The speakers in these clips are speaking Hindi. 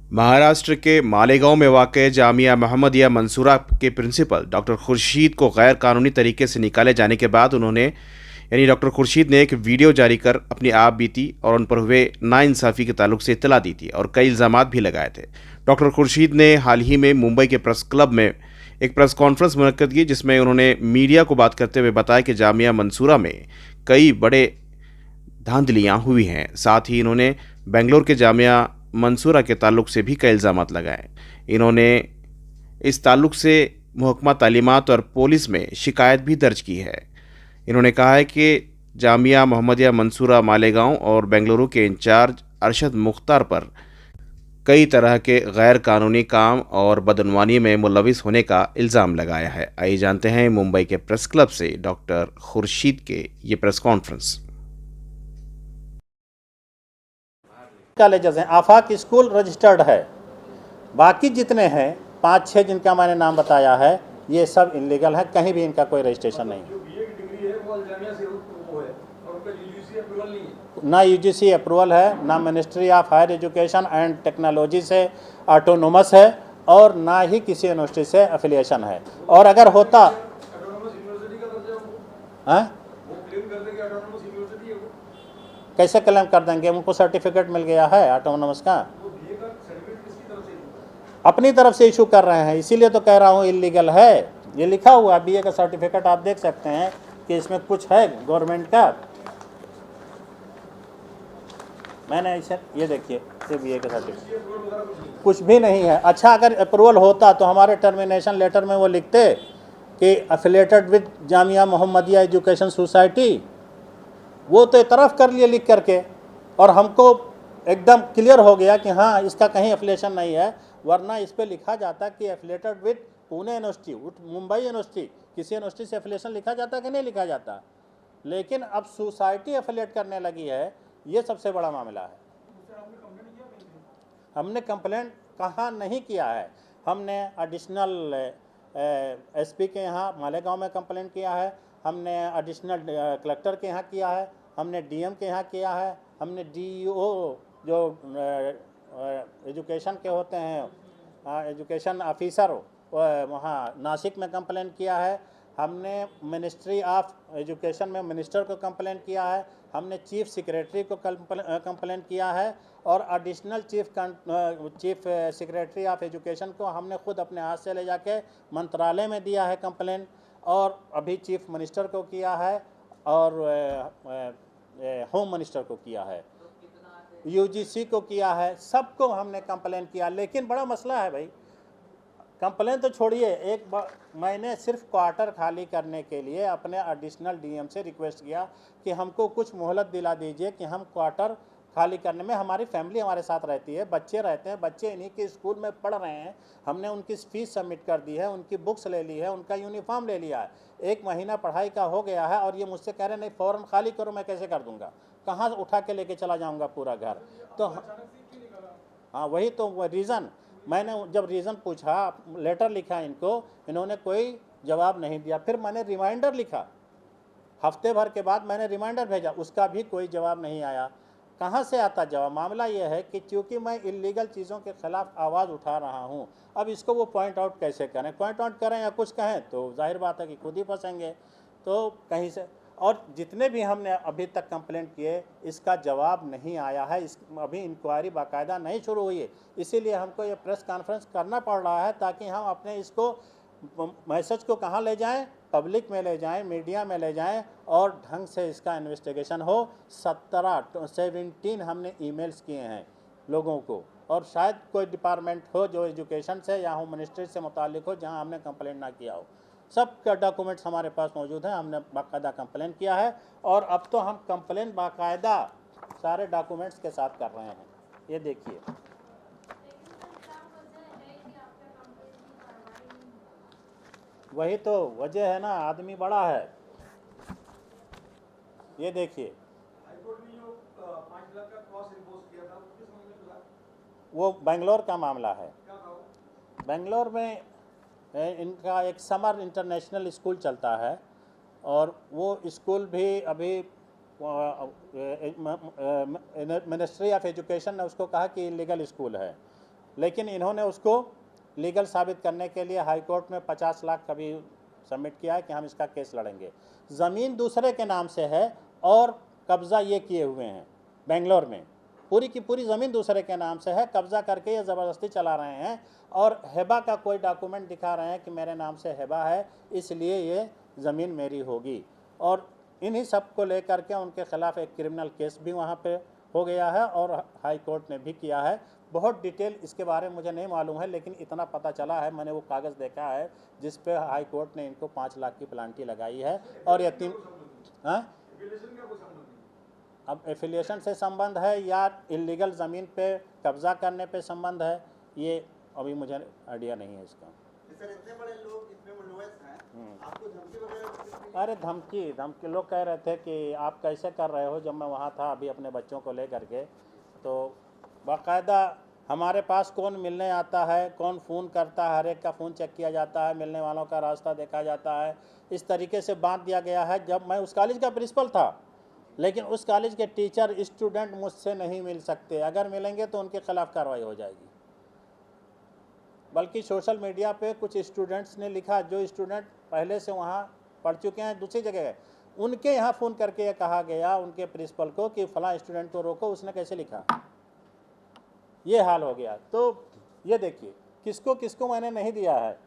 महाराष्ट्र के मालेगांव में वाक़ जामिया मोहम्मदिया मंसूरा के प्रिंसिपल डॉक्टर खुर्शीद को गैर कानूनी तरीके से निकाले जाने के बाद डॉक्टर खुर्शीद ने एक वीडियो जारी कर अपनी आप बीती और उन पर हुए नाइंसाफ़ी के ताल्लुक से इत्तला दी थी और कई इल्ज़ामात भी लगाए थे। डॉक्टर खुर्शीद ने हाल ही में मुंबई के प्रेस क्लब में एक प्रेस कॉन्फ्रेंस मुनक्कद की, जिसमें उन्होंने मीडिया को बात करते हुए बताया कि जामिया मंसूरा में कई बड़े धांधलियाँ हुई हैं। साथ ही इन्होंने बेंगलोर के जामिया मंसूरा के ताल्लुक से भी कई इल्ज़ामात लगाए। इन्होंने इस ताल्लुक से महकमा तालीमात और पुलिस में शिकायत भी दर्ज की है। इन्होंने कहा है कि जामिया मोहम्मदिया मंसूरा मालेगांव और बेंगलुरु के इंचार्ज अरशद मुख्तार पर कई तरह के गैर कानूनी काम और बदनवानी में मुलविस होने का इल्ज़ाम लगाया है। आइए जानते हैं मुंबई के प्रेस क्लब से डॉक्टर खुर्शीद के ये प्रेस कॉन्फ्रेंस। कॉलेजेस हैं, आफाक स्कूल रजिस्टर्ड है, बाकी जितने हैं 5-6 जिनका मैंने नाम बताया है ये सब इनलीगल है, कहीं भी इनका कोई रजिस्ट्रेशन नहीं है। ना यूजीसी अप्रूवल है, ना ministry of higher education and technology से ऑटोनोमस है और ना ही किसी यूनिवर्सिटी से एफिलिएशन है। और अगर होता कैसे क्लेम कर देंगे? उनको सर्टिफिकेट मिल गया है ऑटोनोमस का, अपनी तरफ से इशू कर रहे हैं, इसीलिए तो कह रहा हूँ इलीगल है। ये लिखा हुआ बीए का सर्टिफिकेट आप देख सकते हैं कि इसमें कुछ है गवर्नमेंट का। मैंने इसे ये देखिए बीए का सर्टिफिकेट कुछ भी नहीं है। अच्छा, अगर अप्रूवल होता तो हमारे टर्मिनेशन लेटर में वो लिखते कि affiliated with Jamia Mohammadia education society, वो तो तरफ कर लिए लिख करके और हमको एकदम क्लियर हो गया कि हाँ इसका कहीं एफिलेशन नहीं है। वरना इस पर लिखा जाता कि affiliated with Pune university, Mumbai university, किसी यूनिवर्सिटी से एफिलेशन लिखा जाता कि नहीं लिखा जाता। लेकिन अब सोसाइटी एफिलेट करने लगी है, ये सबसे बड़ा मामला है। हमने कंप्लेंट कहाँ नहीं किया है, हमने एडिशनल एसपी के यहाँ मालेगांव में कंप्लेंट किया है, हमने एडिशनल कलेक्टर के यहाँ किया है, हमने डीएम के यहाँ किया है, हमने डीईओ जो एजुकेशन के होते हैं एजुकेशन ऑफिसर वहाँ नासिक में कंप्लेंट किया है, हमने मिनिस्ट्री ऑफ एजुकेशन में मिनिस्टर को कंप्लेंट किया है, हमने चीफ सेक्रेटरी को कंप्लेंट किया है और additional chief secretary of education को हमने खुद अपने हाथ से ले जाके मंत्रालय में दिया है कंप्लेंट, और अभी चीफ मिनिस्टर को किया है और होम मिनिस्टर को किया है, यूजीसी को किया है, सबको हमने कंप्लेन किया। लेकिन बड़ा मसला है भाई, कंप्लेन तो छोड़िए, मैंने सिर्फ क्वार्टर खाली करने के लिए अपने एडिशनल डीएम से रिक्वेस्ट किया कि हमको कुछ मोहलत दिला दीजिए कि हम क्वार्टर खाली करने में, हमारी फैमिली हमारे साथ रहती है, बच्चे रहते हैं, बच्चे इन्हीं के स्कूल में पढ़ रहे हैं, हमने उनकी फीस सबमिट कर दी है, उनकी बुक्स ले ली है, उनका यूनिफॉर्म ले लिया है, 1 महीना पढ़ाई का हो गया है और ये मुझसे कह रहे नहीं फ़ौरन खाली करो। मैं कैसे कर दूंगा, कहाँ उठा के लेके चला जाऊँगा पूरा घर? तो हाँ, वही तो रीज़न, मैंने जब रीज़न पूछा, लेटर लिखा इनको, इन्होंने कोई जवाब नहीं दिया। फिर मैंने रिमाइंडर लिखा, हफ्ते भर के बाद मैंने रिमाइंडर भेजा, उसका भी कोई जवाब नहीं आया। कहाँ से आता जवाब? मामला ये है कि चूँकि मैं इलीगल चीज़ों के ख़िलाफ़ आवाज़ उठा रहा हूँ, अब इसको वो पॉइंट आउट कैसे करें? पॉइंट आउट करें या कुछ कहें तो जाहिर बात है कि खुद ही फंसेंगे। तो कहीं से, और जितने भी हमने अभी तक कंप्लेंट किए इसका जवाब नहीं आया है, अभी इंक्वायरी बाकायदा नहीं शुरू हुई है, इसीलिए हमको ये प्रेस कॉन्फ्रेंस करना पड़ रहा है ताकि हम अपने इसको मैसेज को कहाँ ले जाएं, पब्लिक में ले जाएं, मीडिया में ले जाएं और ढंग से इसका इन्वेस्टिगेशन हो। 17 हमने ईमेल्स किए हैं लोगों को, और शायद कोई डिपार्टमेंट हो जो एजुकेशन से या होम मिनिस्ट्री से मुताल्लिक हो जहां हमने कंप्लेंट ना किया हो। सब का डॉक्यूमेंट्स हमारे पास मौजूद हैं, हमने बाकायदा कंप्लेंट किया है और अब तो हम कंप्लेंट बाकायदा सारे डॉक्यूमेंट्स के साथ कर रहे हैं। ये देखिए, वही तो वजह है ना, आदमी बड़ा है। ये देखिए, वो बेंगलोर का मामला है। बेंगलोर में इनका एक समर इंटरनेशनल स्कूल चलता है और वो स्कूल भी अभी मिनिस्ट्री ऑफ एजुकेशन ने उसको कहा कि इलीगल स्कूल है, लेकिन इन्होंने उसको लीगल साबित करने के लिए हाई कोर्ट में 50 लाख कभी सबमिट किया है कि हम इसका केस लड़ेंगे। ज़मीन दूसरे के नाम से है और कब्ज़ा ये किए हुए हैं बेंगलोर में, पूरी की पूरी ज़मीन दूसरे के नाम से है, कब्ज़ा करके ये ज़बरदस्ती चला रहे हैं और हेबा का कोई डॉक्यूमेंट दिखा रहे हैं कि मेरे नाम से हेबा है इसलिए ये ज़मीन मेरी होगी। और इन्हीं सब को लेकर के उनके ख़िलाफ़ एक क्रिमिनल केस भी वहाँ पे हो गया है और हाई कोर्ट ने भी किया है। बहुत डिटेल इसके बारे में मुझे नहीं मालूम है, लेकिन इतना पता चला है, मैंने वो कागज़ देखा है जिस पे हाई कोर्ट ने इनको 5 लाख की पेनल्टी लगाई है। और ये 3 अब एफिलिएशन से संबंध है या इलीगल ज़मीन पे कब्ज़ा करने पे संबंध है, ये अभी मुझे आइडिया नहीं है इसका। सर इतने बड़े लोग इतने मुलव्वस हैं, आपको धमकी वगैरह? अरे धमकी लोग कह रहे थे कि आप कैसे कर रहे हो। जब मैं वहाँ था अभी अपने बच्चों को लेकर के, तो बाकायदा हमारे पास कौन मिलने आता है, कौन फ़ोन करता है, हर एक का फ़ोन चेक किया जाता है, मिलने वालों का रास्ता देखा जाता है। इस तरीके से बांध दिया गया है। जब मैं उस कॉलेज का प्रिंसिपल था, लेकिन उस कॉलेज के टीचर स्टूडेंट मुझसे नहीं मिल सकते, अगर मिलेंगे तो उनके खिलाफ़ कार्रवाई हो जाएगी। बल्कि सोशल मीडिया पे कुछ स्टूडेंट्स ने लिखा, जो स्टूडेंट पहले से वहाँ पढ़ चुके हैं दूसरी जगह, उनके यहाँ फ़ोन करके ये कहा गया उनके प्रिंसिपल को कि फ़लाँ स्टूडेंट को रोको। उसने कैसे लिखा, ये हाल हो गया। तो ये देखिए किसको किसको मैंने नहीं दिया है।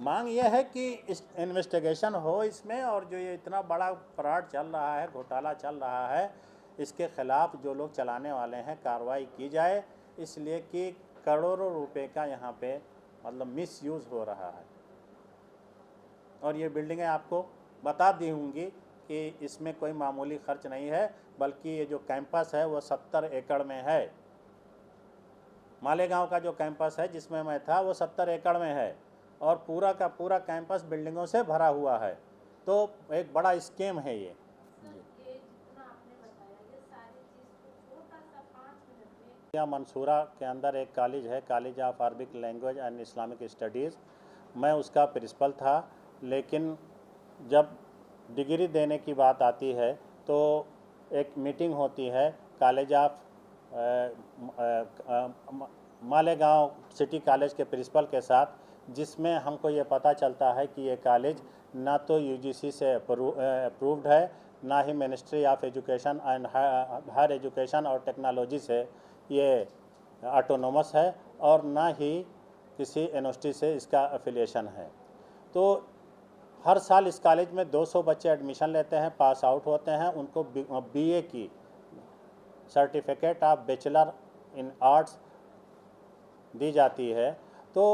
मांग ये है कि इस इन्वेस्टिगेशन हो इसमें, और जो ये इतना बड़ा फ्रॉड चल रहा है, घोटाला चल रहा है, इसके ख़िलाफ़ जो लोग चलाने वाले हैं कार्रवाई की जाए, इसलिए कि करोड़ों रुपए का यहाँ पे मतलब मिसयूज़ हो रहा है। और ये बिल्डिंगें आपको बता दी होंगी कि इसमें कोई मामूली खर्च नहीं है, बल्कि ये जो कैंपस है वो 70 एकड़ में है। मालेगांव का जो कैंपस है जिसमें मैं था वो 70 एकड़ में है और पूरा का पूरा कैंपस बिल्डिंगों से भरा हुआ है। तो एक बड़ा स्कीम है ये। मंसूरा के अंदर एक कॉलेज है, college of Arabic language and Islamic studies. मैं उसका प्रिंसिपल था, लेकिन जब डिग्री देने की बात आती है तो एक मीटिंग होती है college of Malegaon city college के प्रिंसिपल के साथ, जिसमें हमको ये पता चलता है कि ये कॉलेज ना तो यूजीसी से अप्रूव्ड है, ना ही ministry of education and higher education और टेक्नोलॉजी से ये ऑटोनोमस है, और ना ही किसी यूनिवर्सिटी से इसका एफिलिएशन है। तो हर साल इस कॉलेज में 200 बच्चे एडमिशन लेते हैं, पास आउट होते हैं, उनको बीए की certificate of bachelor in arts दी जाती है। तो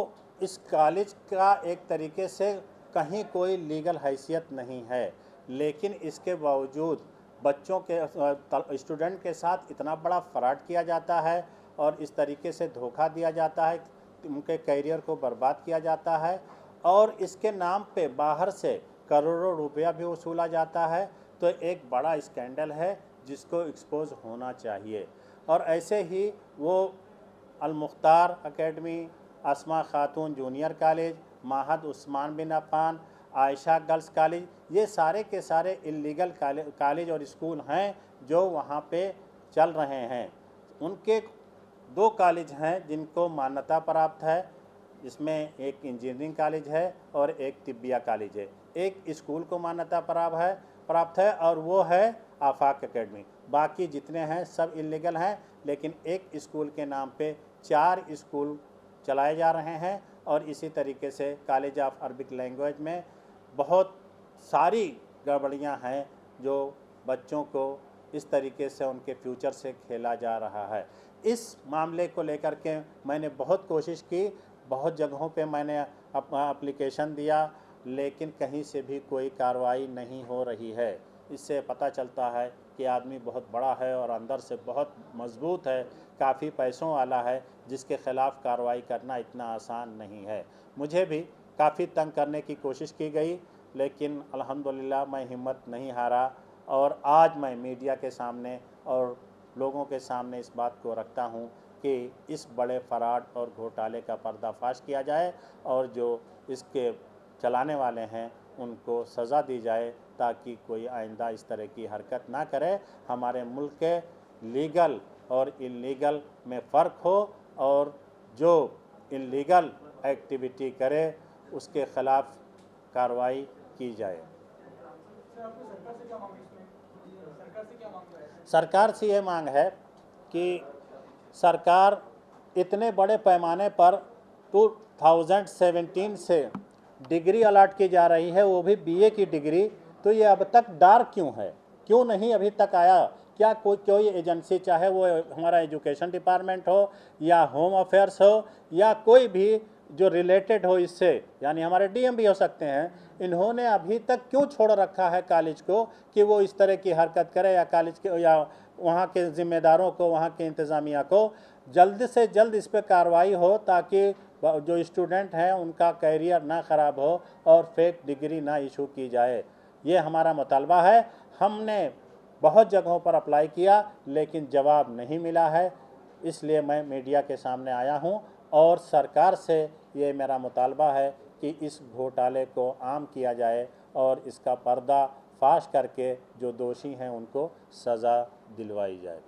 इस कॉलेज का एक तरीके से कहीं कोई लीगल हैसियत नहीं है, लेकिन इसके बावजूद बच्चों के स्टूडेंट के साथ इतना बड़ा फ्रॉड किया जाता है और इस तरीके से धोखा दिया जाता है, उनके करियर को बर्बाद किया जाता है, और इसके नाम पे बाहर से करोड़ों रुपया भी वसूला जाता है। तो एक बड़ा स्कैंडल है जिसको एक्सपोज होना चाहिए। और ऐसे ही वो अल-मुख्तार एकेडमी, अस्मा खातून जूनियर कॉलेज, माहद उस्मान बिन अफ़ान, आयशा गर्ल्स कॉलेज, ये सारे के सारे इलीगल कॉलेज और स्कूल हैं जो वहाँ पे चल रहे हैं। उनके 2 कॉलेज हैं जिनको मान्यता प्राप्त है, इसमें एक इंजीनियरिंग कॉलेज है और एक तिब्बिया कॉलेज है। एक स्कूल को मान्यता प्राप्त है और वो है आफाक एकेडमी। बाकी जितने हैं सब इलीगल हैं, लेकिन एक स्कूल के नाम पे 4 स्कूल चलाए जा रहे हैं। और इसी तरीके से कॉलेज ऑफ अरबिक लैंग्वेज में बहुत सारी गड़बड़ियां हैं जो बच्चों को इस तरीके से उनके फ्यूचर से खेला जा रहा है। इस मामले को लेकर के मैंने बहुत कोशिश की, बहुत जगहों पे मैंने अपना एप्लीकेशन दिया, लेकिन कहीं से भी कोई कार्रवाई नहीं हो रही है। इससे पता चलता है कि आदमी बहुत बड़ा है और अंदर से बहुत मजबूत है, काफ़ी पैसों वाला है, जिसके ख़िलाफ़ कार्रवाई करना इतना आसान नहीं है। मुझे भी काफ़ी तंग करने की कोशिश की गई, लेकिन अल्हम्दुलिल्लाह मैं हिम्मत नहीं हारा और आज मैं मीडिया के सामने और लोगों के सामने इस बात को रखता हूँ कि इस बड़े फ्रॉड और घोटाले का पर्दाफाश किया जाए और जो इसके चलाने वाले हैं उनको सज़ा दी जाए, ताकि कोई आइंदा इस तरह की हरकत ना करे। हमारे मुल्क के लीगल और इलीगल में फ़र्क हो और जो इलीगल एक्टिविटी करे उसके ख़िलाफ़ कार्रवाई की जाए। सरकार से ये मांग है कि सरकार इतने बड़े पैमाने पर 2017 से डिग्री अलॉट की जा रही है, वो भी बीए की डिग्री, तो ये अब तक डार्क क्यों है, क्यों नहीं अभी तक आया? क्या कोई एजेंसी, चाहे वो हमारा एजुकेशन डिपार्टमेंट हो या होम अफेयर्स हो या कोई भी जो रिलेटेड हो इससे, यानी हमारे डीएम भी हो सकते हैं, इन्होंने अभी तक क्यों छोड़ रखा है कॉलेज को कि वो इस तरह की हरकत करे, या कॉलेज के या वहाँ के ज़िम्मेदारों को, वहाँ के इंतज़ामिया को जल्द से जल्द इस पर कार्रवाई हो ताकि जो स्टूडेंट हैं उनका कैरियर ना ख़राब हो और फेक डिग्री ना इशू की जाए। ये हमारा मुतालबा है। हमने बहुत जगहों पर अप्लाई किया लेकिन जवाब नहीं मिला है, इसलिए मैं मीडिया के सामने आया हूं और सरकार से ये मेरा मुतालबा है कि इस घोटाले को आम किया जाए और इसका पर्दा फाश करके जो दोषी हैं उनको सज़ा दिलवाई जाए।